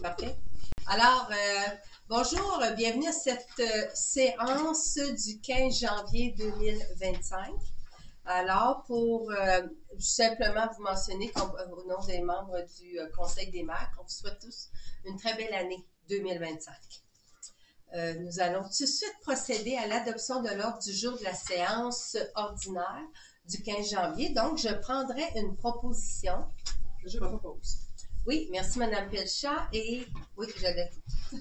parfait. Alors, bonjour, bienvenue à cette séance du 15 janvier 2025. Alors, pour simplement vous mentionner au nom des membres du Conseil des maires, qu'on vous souhaite tous une très belle année 2025. Nous allons tout de suite procéder à l'adoption de l'ordre du jour de la séance ordinaire du 15 janvier. Donc, je prendrai une proposition. Je propose. Oui, merci Mme Pelchat. Et oui, j'allais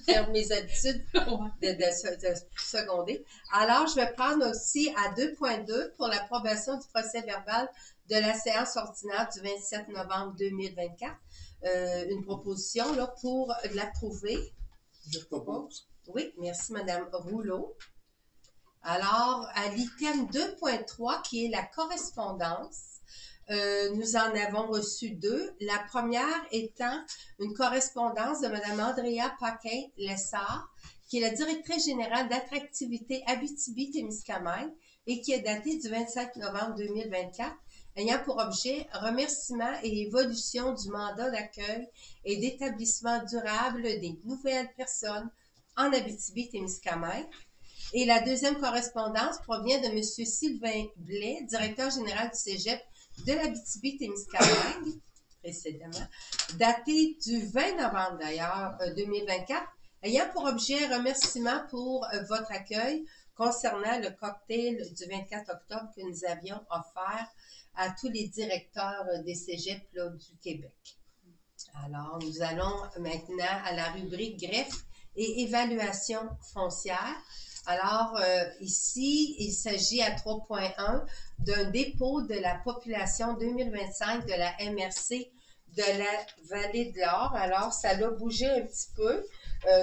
faire mes habitudes de seconder. Alors, je vais prendre aussi à 2.2 pour l'approbation du procès verbal de la séance ordinaire du 27 novembre 2024. Une proposition là, pour l'approuver. Je propose. Oui, merci Mme Rouleau. Alors, à l'item 2.3, qui est la correspondance, nous en avons reçu deux. La première étant une correspondance de Mme Andrea Paquin-Lessard, qui est la directrice générale d'attractivité Abitibi-Témiscamingue et qui est datée du 25 novembre 2024, ayant pour objet remerciement et évolution du mandat d'accueil et d'établissement durable des nouvelles personnes en Abitibi-Témiscamingue. Et la deuxième correspondance provient de M. Sylvain Blais, directeur général du Cégep de l'Abitibi-Témiscamingue, précédemment, daté du 20 novembre d'ailleurs 2024, ayant pour objet remerciement pour votre accueil concernant le cocktail du 24 octobre que nous avions offert à tous les directeurs des cégeps du Québec. Alors, nous allons maintenant à la rubrique greffe et évaluation foncière. Alors, ici, il s'agit à 3.1 d'un dépôt de la population 2025 de la MRC de la Vallée de l'Or. Alors, ça a bougé un petit peu.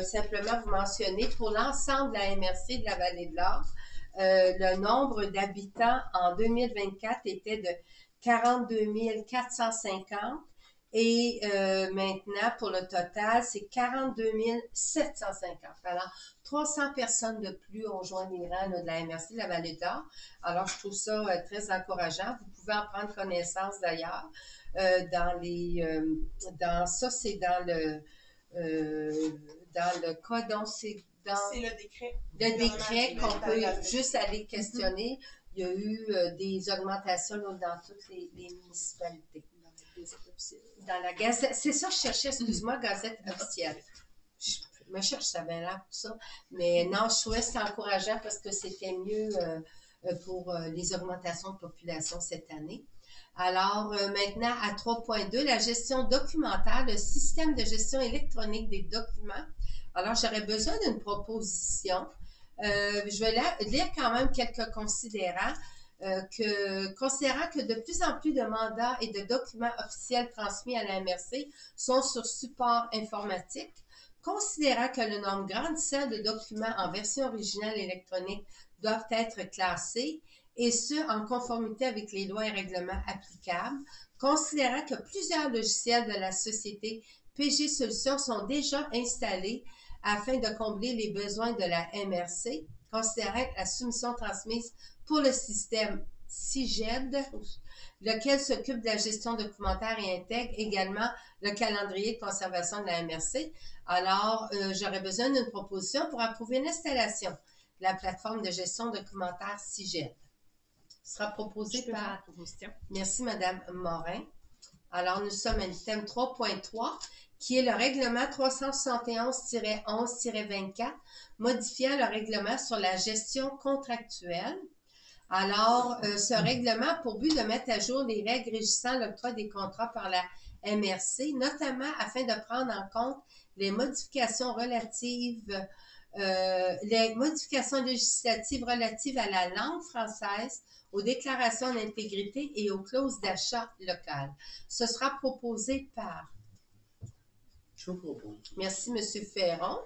Simplement vous mentionner, pour l'ensemble de la MRC de la Vallée de l'Or, le nombre d'habitants en 2024 était de 42 450. Et maintenant, pour le total, c'est 42 750. Alors, 300 personnes de plus ont joint les rangs de la MRC de la Vallée d'Or. Alors, je trouve ça très encourageant. Vous pouvez en prendre connaissance d'ailleurs. Ça, c'est dans le cas, donc c'est dans... C'est le décret. Le décret qu'on peut juste aller questionner. Il y a eu des augmentations là, dans toutes les municipalités. Dans la Gazette, c'est ça que je cherchais, excuse-moi, Gazette officielle. Je me cherche ça bien là pour ça. Mais non, je trouvais que c'était encourageant parce que c'était mieux pour les augmentations de population cette année. Alors, maintenant, à 3.2, la gestion documentaire, le système de gestion électronique des documents. Alors, j'aurais besoin d'une proposition. Je vais lire quand même quelques considérants. Considérant que de plus en plus de mandats et de documents officiels transmis à la MRC sont sur support informatique, considérant que le nombre grandissant de documents en version originale électronique doivent être classés, et ce, en conformité avec les lois et règlements applicables, considérant que plusieurs logiciels de la société PG Solutions sont déjà installés afin de combler les besoins de la MRC, considérant que la soumission transmise pour le système CIGED, lequel s'occupe de la gestion documentaire et intègre également le calendrier de conservation de la MRC. Alors, j'aurais besoin d'une proposition pour approuver l'installation de la plateforme de gestion documentaire CIGED. Ce sera proposé par... la proposition. Merci, Mme Morin. Alors, nous sommes à l'item 3.3, qui est le règlement 371-11-24, modifiant le règlement sur la gestion contractuelle. Alors, ce règlement a pour but de mettre à jour les règles régissant l'octroi des contrats par la MRC, notamment afin de prendre en compte les modifications législatives relatives à la langue française, aux déclarations d'intégrité et aux clauses d'achat locales. Ce sera proposé par... Je propose. Merci, M. Ferron.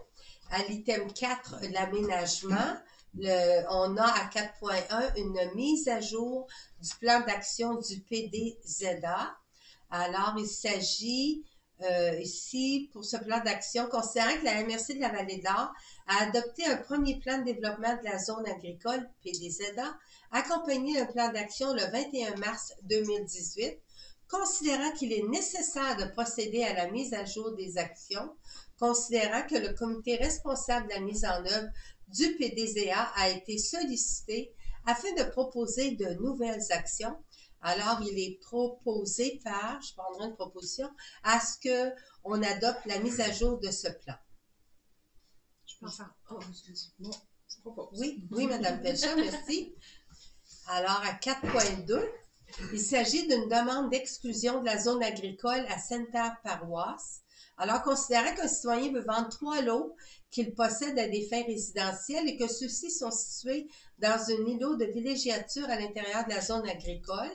À l'item 4, l'aménagement. On a à 4.1 une mise à jour du plan d'action du PDZA. Alors, il s'agit ici, pour ce plan d'action, considérant que la MRC de la Vallée de l'Or a adopté un premier plan de développement de la zone agricole, PDZA, accompagné d'un plan d'action le 21 mars 2018, considérant qu'il est nécessaire de procéder à la mise à jour des actions, considérant que le comité responsable de la mise en œuvre du PDZA a été sollicité afin de proposer de nouvelles actions. Alors, il est proposé par, je prendrai une proposition, à ce qu'on adopte la mise à jour de ce plan. Je pense à... Oh, excusez. Non, je propose. Oui, Mme Pelchat, merci. Alors, à 4.2, il s'agit d'une demande d'exclusion de la zone agricole à Sainte-Paroisse. Alors, considérant qu'un citoyen veut vendre 3 lots qu'il possède à des fins résidentielles et que ceux-ci sont situés dans un îlot de villégiature à l'intérieur de la zone agricole,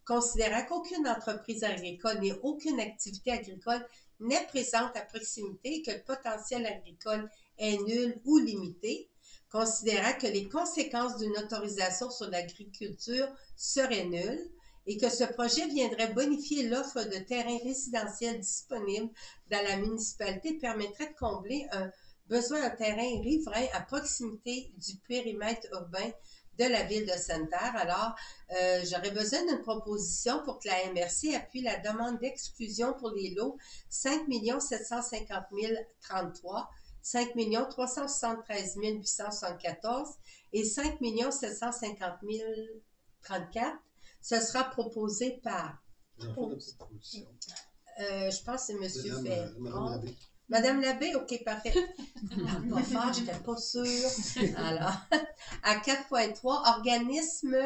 considérant qu'aucune entreprise agricole ni aucune activité agricole n'est présente à proximité et que le potentiel agricole est nul ou limité, considérant que les conséquences d'une autorisation sur l'agriculture seraient nulles et que ce projet viendrait bonifier l'offre de terrains résidentiels disponibles dans la municipalité et permettrait de combler un besoin en terrain riverain à proximité du périmètre urbain de la ville de Sainte-Terre. Alors, j'aurais besoin d'une proposition pour que la MRC appuie la demande d'exclusion pour les lots 5 750 033, 5 373 874 et 5 750 034. Ce sera proposé par... J'en fais de proposition. je pense que c'est M. Ferron. Madame Labbé. Madame Labbé, OK, parfait. Pas fort, je n'étais pas sûre. Alors, à 4.3, organisme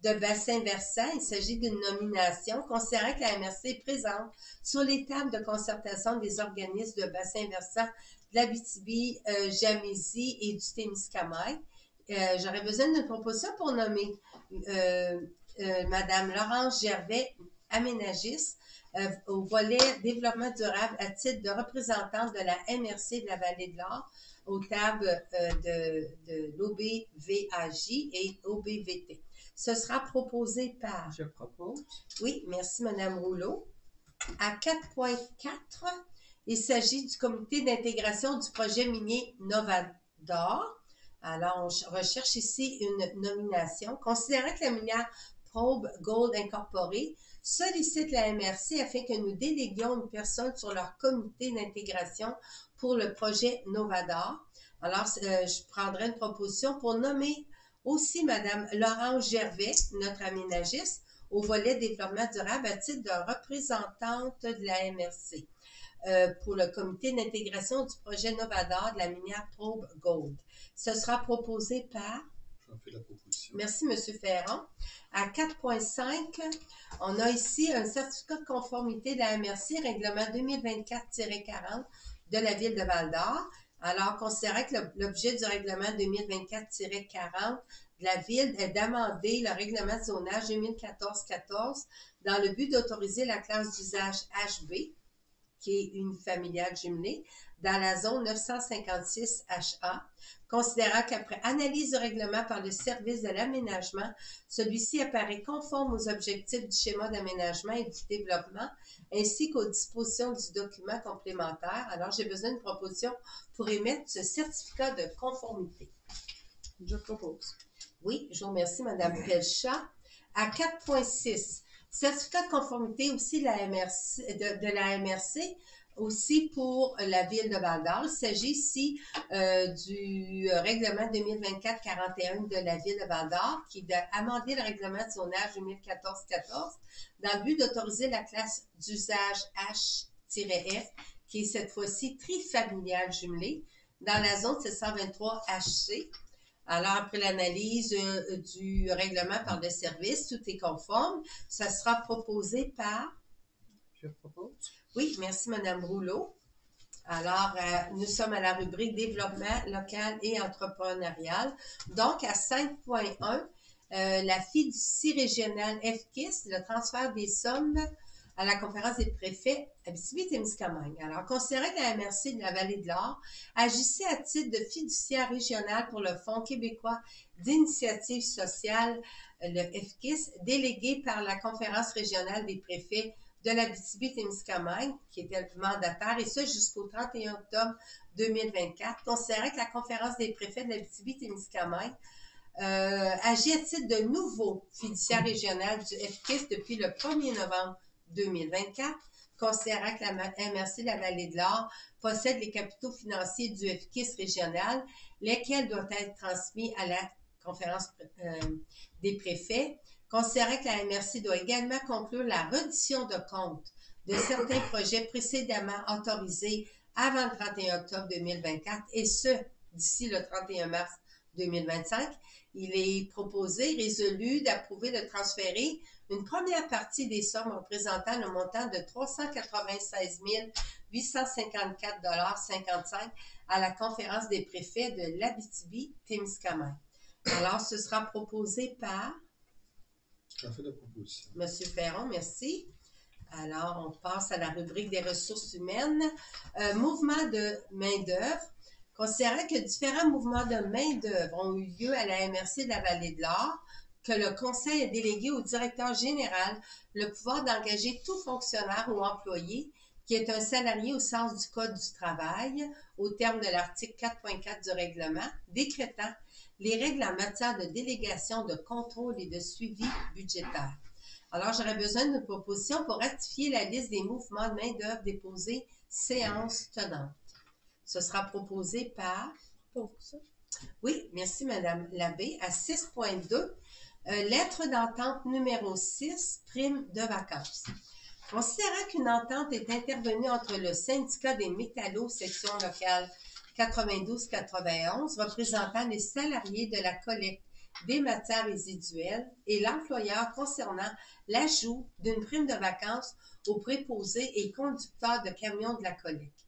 de bassin versant, il s'agit d'une nomination considérant que la MRC est présente sur les tables de concertation des organismes de bassin versant de l'Abitibi, Jamaisie et du Témiscamingue. J'aurais besoin d'une proposition pour nommer Madame Laurence Gervais, aménagiste, au volet développement durable à titre de représentante de la MRC de la Vallée de l'Or aux tables de l'OBVAJ et OBVT. Ce sera proposé par... Je propose. Oui, merci Mme Rouleau. À 4.4, il s'agit du comité d'intégration du projet minier Novador. Alors, on recherche ici une nomination. Considérant que la minière Probe Gold Incorporée sollicite la MRC afin que nous déléguions une personne sur leur comité d'intégration pour le projet Novador. Alors, je prendrai une proposition pour nommer aussi Mme Laurence Gervais, notre aménagiste, au volet développement durable à titre de représentante de la MRC pour le comité d'intégration du projet Novador de la minière Probe Gold. Ce sera proposé par... J'en fais la proposition. Merci, M. Ferron. À 4.5, on a ici un certificat de conformité de la MRC, règlement 2024-40 de la ville de Val-d'Or. Alors, considérant que l'objet du règlement 2024-40 de la ville est d'amender le règlement de zonage 2014-14 dans le but d'autoriser la classe d'usage HB, qui est unifamiliale jumelée, dans la zone 956 HA, considérant qu'après analyse du règlement par le service de l'aménagement, celui-ci apparaît conforme aux objectifs du schéma d'aménagement et du développement, ainsi qu'aux dispositions du document complémentaire. Alors, j'ai besoin d'une proposition pour émettre ce certificat de conformité. Je propose. Oui, je vous remercie, Mme Pelchat. À 4.6, certificat de conformité aussi de la MRC, aussi pour la ville de Val-d'Or. Il s'agit ici du règlement 2024-41 de la ville de Val-d'Or qui a amendé le règlement de zonage 2014-14 dans le but d'autoriser la classe d'usage H-F, qui est cette fois-ci trifamiliale jumelée, dans la zone 723 HC. Alors, après l'analyse du règlement par le service, tout est conforme. Ça sera proposé par... Je propose. Oui, merci Mme Rouleau. Alors, nous sommes à la rubrique développement local et entrepreneurial. Donc, à 5.1, la fiducie régionale FKIS, le transfert des sommes à la conférence des préfets Abitibi-Témiscamingue. Alors, considérant que la MRC de la Vallée de l'Or agissait à titre de fiduciaire régional pour le Fonds québécois d'initiative sociale, le FKIS, délégué par la conférence régionale des préfets de l'Abitibi-Témiscamingue, qui était le mandataire, et ce jusqu'au 31 octobre 2024, considérant que la conférence des préfets de l'Abitibi-Témiscamingue agit à titre de nouveau fiduciaire régional du FKIS depuis le 1er novembre 2024, considérant que la MRC de la Vallée de l'Or possède les capitaux financiers du FKIS régional, lesquels doivent être transmis à la conférence des préfets, considérant que la MRC doit également conclure la reddition de compte de certains projets précédemment autorisés avant le 31 octobre 2024, et ce, d'ici le 31 mars 2025, il est proposé, résolu, d'approuver de transférer une première partie des sommes représentant le montant de 396 854,55 $ à la conférence des préfets de l'Abitibi-Témiscamingue. Alors, ce sera proposé par... J'en fais la proposition. Monsieur Ferron, merci. Alors, on passe à la rubrique des ressources humaines. Mouvement de main-d'œuvre. Considérant que différents mouvements de main-d'œuvre ont eu lieu à la MRC de la Vallée de l'Or, que le Conseil a délégué au directeur général le pouvoir d'engager tout fonctionnaire ou employé qui est un salarié au sens du Code du travail, au terme de l'article 4.4 du règlement, décrétant les règles en matière de délégation, de contrôle et de suivi budgétaire. Alors, j'aurais besoin d'une proposition pour ratifier la liste des mouvements de main-d'œuvre déposés séance tenante. Ce sera proposé par... Pour ça. Oui, merci Madame Labbé. À 6.2, lettre d'entente numéro 6, prime de vacances. Considérant qu'une entente est intervenue entre le syndicat des métallos, section locale 92-91, représentant les salariés de la collecte des matières résiduelles, et l'employeur concernant l'ajout d'une prime de vacances aux préposés et conducteurs de camions de la collecte.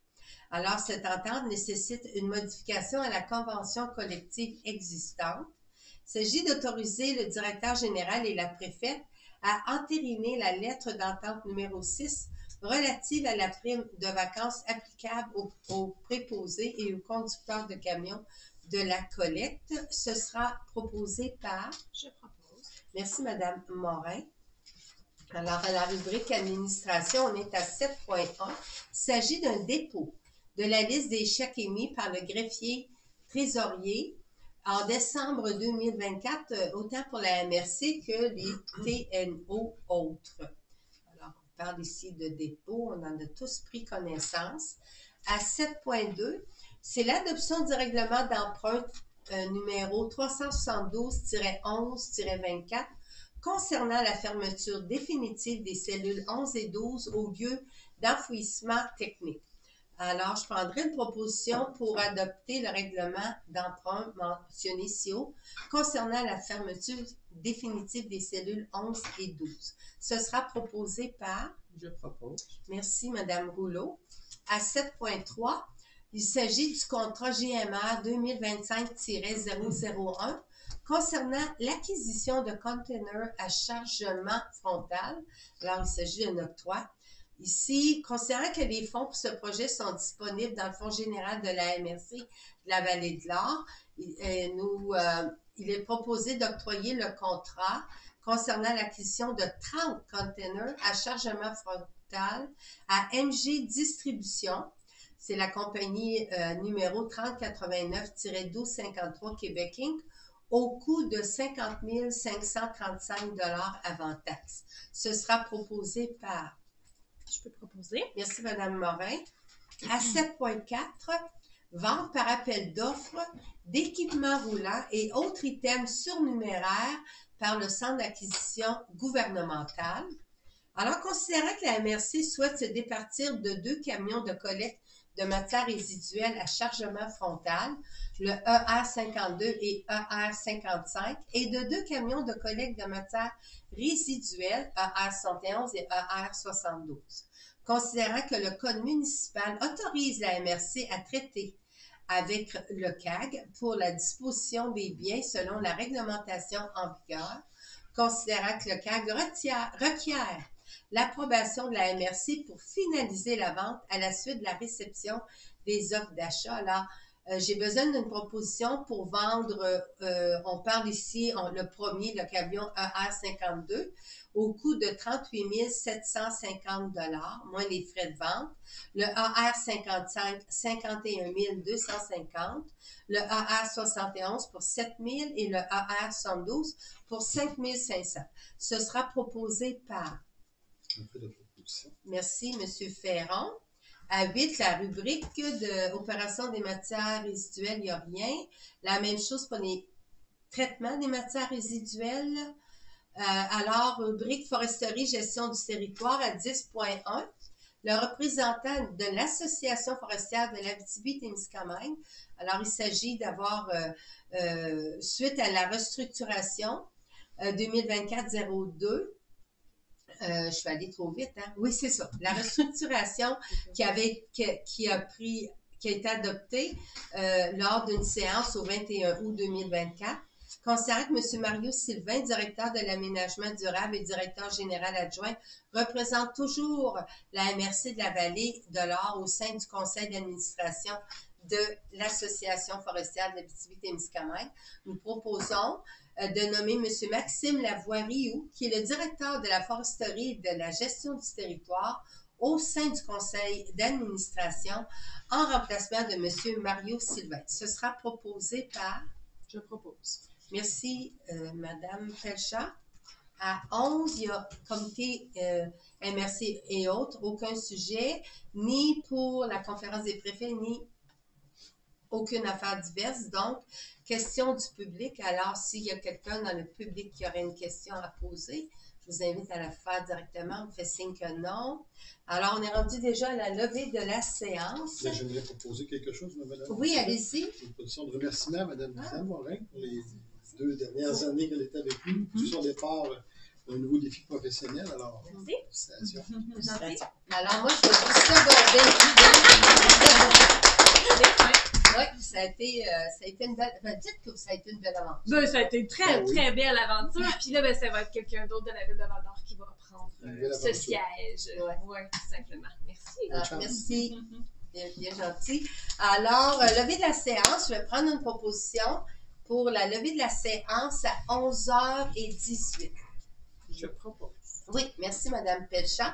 Alors, cette entente nécessite une modification à la convention collective existante. Il s'agit d'autoriser le directeur général et la préfète à entériner la lettre d'entente numéro 6 relative à la prime de vacances applicable aux préposés et aux conducteurs de camions de la collecte. Ce sera proposé par... Je propose. Merci, Madame Morin. Alors, à la rubrique administration, on est à 7.1. Il s'agit d'un dépôt de la liste des chèques émis par le greffier trésorier en décembre 2024, autant pour la MRC que les TNO autres. Alors, on parle ici de dépôt, on en a tous pris connaissance. À 7.2, c'est l'adoption du règlement d'emprunt numéro 372-11-24 concernant la fermeture définitive des cellules 11 et 12 au lieu d'enfouissement technique. Alors, je prendrai une proposition pour adopter le règlement d'emprunt mentionné ci-haut concernant la fermeture définitive des cellules 11 et 12. Ce sera proposé par... Je propose. Merci, Madame Rouleau. À 7.3, il s'agit du contrat GMR 2025-001 concernant l'acquisition de containers à chargement frontal. Alors, il s'agit d'un octroi. Ici, considérant que les fonds pour ce projet sont disponibles dans le Fonds général de la MRC de la Vallée de l'Or, il est proposé d'octroyer le contrat concernant l'acquisition de 30 containers à chargement frontal à MG Distribution. C'est la compagnie numéro 3089-1253 Québec Inc., au coût de 50 535 $ avant taxe. Ce sera proposé par... Je peux proposer. Merci, Mme Morin. À 7.4, vente par appel d'offres d'équipements roulants et autres items surnuméraires par le Centre d'acquisition gouvernementale. Alors, considérant que la MRC souhaite se départir de 2 camions de collecte de matières résiduelles à chargement frontal, le ER52 et ER55, et de 2 camions de collecte de matières résiduelles, ER71 et ER72. Considérant que le Code municipal autorise la MRC à traiter avec le CAG pour la disposition des biens selon la réglementation en vigueur, considérant que le CAG requiert l'approbation de la MRC pour finaliser la vente à la suite de la réception des offres d'achat. Alors, j'ai besoin d'une proposition pour vendre, on parle ici, le premier, le camion ER52, au coût de 38 750 $, moins les frais de vente. Le ER55, 51 250 $. Le ER71 pour 7 000 et le ER72 pour 5 500 $. Ce sera proposé par... proposition. Merci, M. Ferron. À 8, la rubrique de opération des matières résiduelles, il n'y a rien. La même chose pour les traitements des matières résiduelles. Alors, rubrique foresterie, gestion du territoire à 10.1. Le représentant de l'Association forestière de l'Abitibi-Témiscamingue. Alors, il s'agit d'avoir, suite à la restructuration 2024-02, je suis allée trop vite, hein? Oui, c'est ça. La restructuration qui a été adoptée lors d'une séance au 21 août 2024 considérant que M. Mario Sylvain, directeur de l'aménagement durable et directeur général adjoint, représente toujours la MRC de la Vallée de l'Or au sein du conseil d'administration de l'Association forestière de l'Abitibi-Témiscamingue. Nous proposons de nommer M. Maxime Lavoie-Rioux, qui est le directeur de la foresterie et de la gestion du territoire au sein du conseil d'administration en remplacement de M. Mario Sylvain. Ce sera proposé par... Je propose. Merci, Mme Pelchat. À 11, il y a comité MRC et autres, aucun sujet, ni pour la conférence des préfets, ni aucune affaire diverse. Donc, question du public. Alors, s'il y a quelqu'un dans le public qui aurait une question à poser, je vous invite à la faire directement. On fait signe que non. Alors, on est rendu déjà à la levée de la séance. Là, j'aimerais proposer quelque chose, madame. Oui, allez-y. Une position de remerciement à mme Lisanne Morin pour les 2 dernières années qu'elle était avec nous. Tout son départ, un nouveau défi professionnel. Alors, félicitations. Alors, moi, je vais vous seconder. Oui, ça a été une belle... dites que ça a été une belle aventure. Ben, ça a été une très belle aventure. Puis là, ben, ça va être quelqu'un d'autre de la ville de Val-d'Or qui va prendre ce siège. Oui, tout simplement. Merci. Merci. Bien gentil. Alors, levée de la séance, je vais prendre une proposition pour la levée de la séance à 11h18. Je propose. Oui, merci, Mme Pelchat.